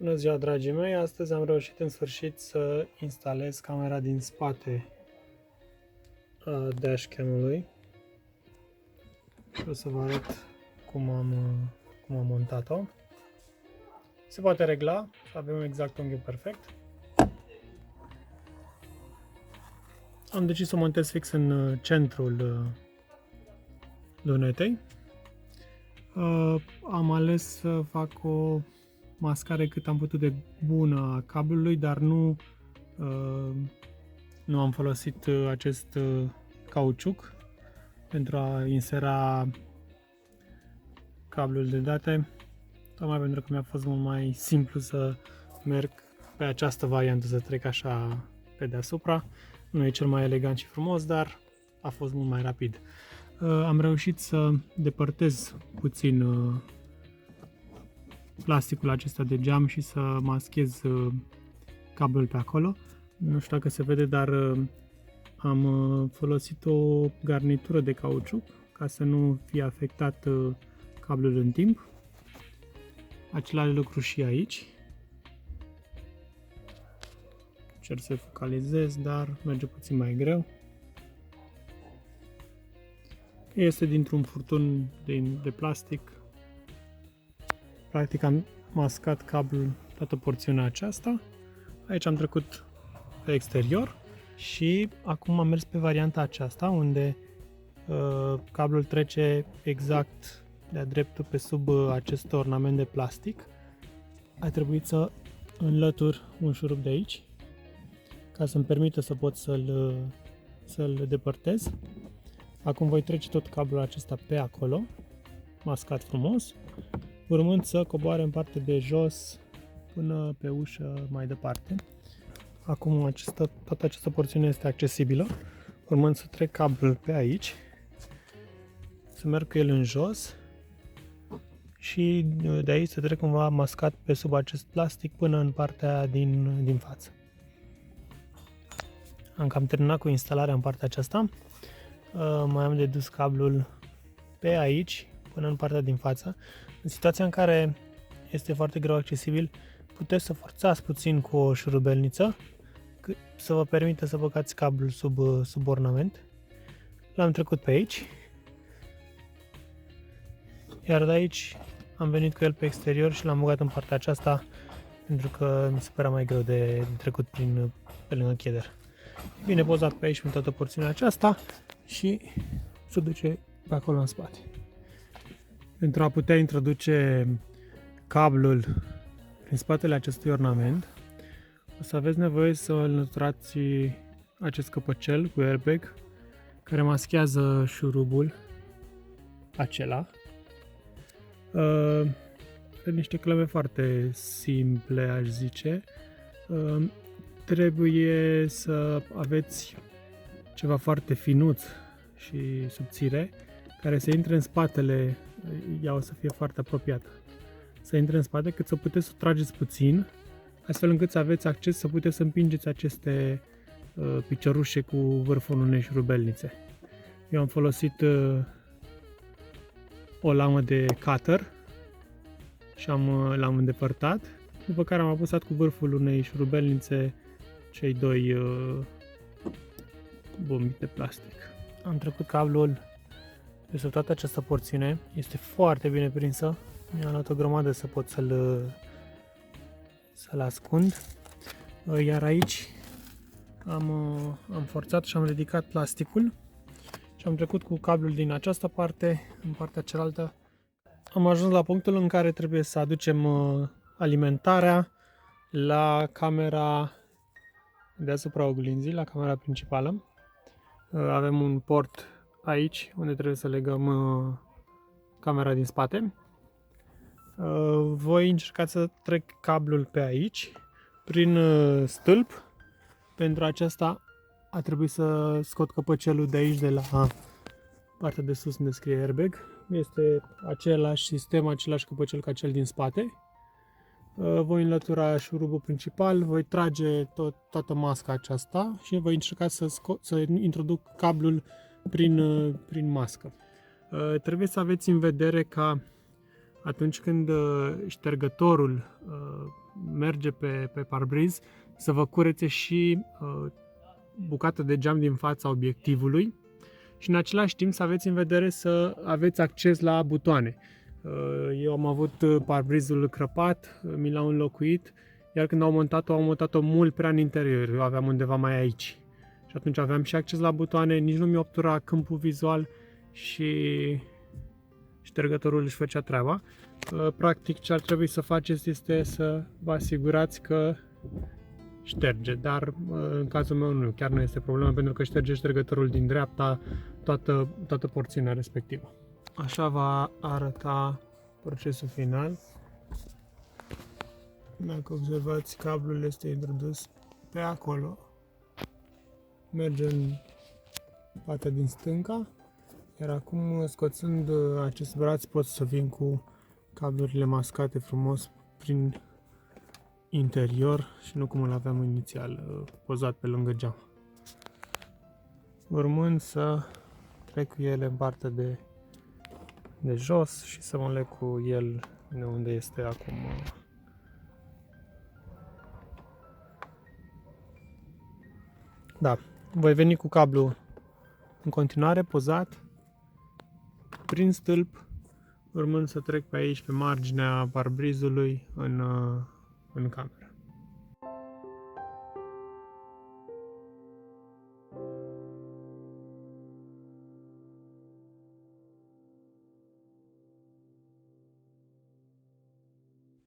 Bună ziua, dragii mei! Astăzi am reușit în sfârșit să instalez camera din spate a dashcam-ului și o să vă arăt cum am montat-o. Se poate regla să avem exact unghiul perfect. Am decis să o montez fix în centrul lunetei. Am ales să fac o mascare cât am putut de bună a cablului, dar nu am folosit acest cauciuc pentru a insera cablul de date, tocmai pentru că mi-a fost mult mai simplu să merg pe această variantă, să trec așa pe deasupra. Nu e cel mai elegant și frumos, dar a fost mult mai rapid. Am reușit să depărtez puțin plasticul acesta de geam și să maschez cablul pe acolo. Nu știu dacă se vede, dar am folosit o garnitură de cauciuc ca să nu fie afectat cablul în timp. Același lucru și aici. Încerc să focalizez, dar merge puțin mai greu. Este dintr-un furtun de plastic. Practic am mascat cablul, toată porțiunea aceasta. Aici am trecut pe exterior și acum am mers pe varianta aceasta unde cablul trece exact de-a dreptul pe sub acest ornament de plastic. A trebuit să înlătur un șurub de aici ca să-mi permită să pot să-l depărtez. Acum voi trece tot cablul acesta pe acolo, mascat frumos, urmând să coboare în partea de jos până pe ușă mai departe. Acum toată această porțiune este accesibilă, urmând să trec cablul pe aici, să merg cu el în jos și de aici să trec cumva mascat pe sub acest plastic până în partea din față. Am cam terminat cu instalarea în partea aceasta. Mai am de dus cablul pe aici până în partea din față. În situația în care este foarte greu accesibil, puteți să forțați puțin cu o șurubelniță să vă permită să băgați cablul sub ornament. L-am trecut pe aici, iar de aici am venit cu el pe exterior și l-am băgat în partea aceasta pentru că mi se părea mai greu de trecut pe lângă cheder. Bine pozat pe aici în toată porțiunea aceasta și se duce pe acolo în spate. Pentru a putea introduce cablul prin spatele acestui ornament, o să aveți nevoie să înlăturați acest căpăcel cu airbag care maschează șurubul acela. Pe niște clăme foarte simple, aș zice. Trebuie să aveți ceva foarte finuț și subțire care să intre în spatele, ea o să fie foarte apropiată, să intre în spate cât să puteți să o trageți puțin, astfel încât să aveți acces să puteți să împingeți aceste piciorușe cu vârful unei șurubelnițe. Eu am folosit o lamă de cutter și l-am îndepărtat, după care am apăsat cu vârful unei șurubelnițe cei doi bombi de plastic. Am trecut cablul peste toată această porțiune, este foarte bine prinsă, mi-a luat o grămadă să pot să-l ascund, iar aici am forțat și am ridicat plasticul și am trecut cu cablul din această parte în partea cealaltă. Am ajuns la punctul în care trebuie să aducem alimentarea la camera deasupra oglinzii, la camera principală. Avem un port aici unde trebuie să legăm camera din spate. Voi încerca să trec cablul pe aici prin stâlp. Pentru aceasta a trebuit să scot căpăcelul de aici, de la partea de sus unde scrie airbag. Este același sistem, același căpăcel ca cel din spate. Voi înlătura șurubul principal, voi trage toată masca aceasta și voi încerca să introduc cablul prin mască. Trebuie să aveți în vedere ca atunci când ștergătorul merge pe parbriz să vă curețe și bucata de geam din fața obiectivului și în același timp să aveți în vedere să aveți acces la butoane. Eu am avut parbrizul crăpat, mi l-au înlocuit, iar când au montat-o mult prea în interior, eu aveam undeva mai aici. Și atunci aveam și acces la butoane, nici nu mi obtura câmpul vizual și ștergătorul își făcea treaba. Practic ce ar trebui să faceți este să vă asigurați că șterge, dar în cazul meu nu, chiar nu este problemă pentru că șterge ștergătorul din dreapta toată porțiunea respectivă. Așa va arăta procesul final. Dacă observați, cablul este introdus pe acolo, merge în partea din stânga, iar acum, scoțând acest braț, pot să vin cu cablurile mascate frumos prin interior și nu cum îl aveam inițial, pozat pe lângă geam. Urmând să trec cu ele în partea de jos și să mă leg cu el de unde este acum. Da, voi veni cu cablu în continuare pozat prin stâlp, urmând să trec pe aici, pe marginea parbrizului, în cameră.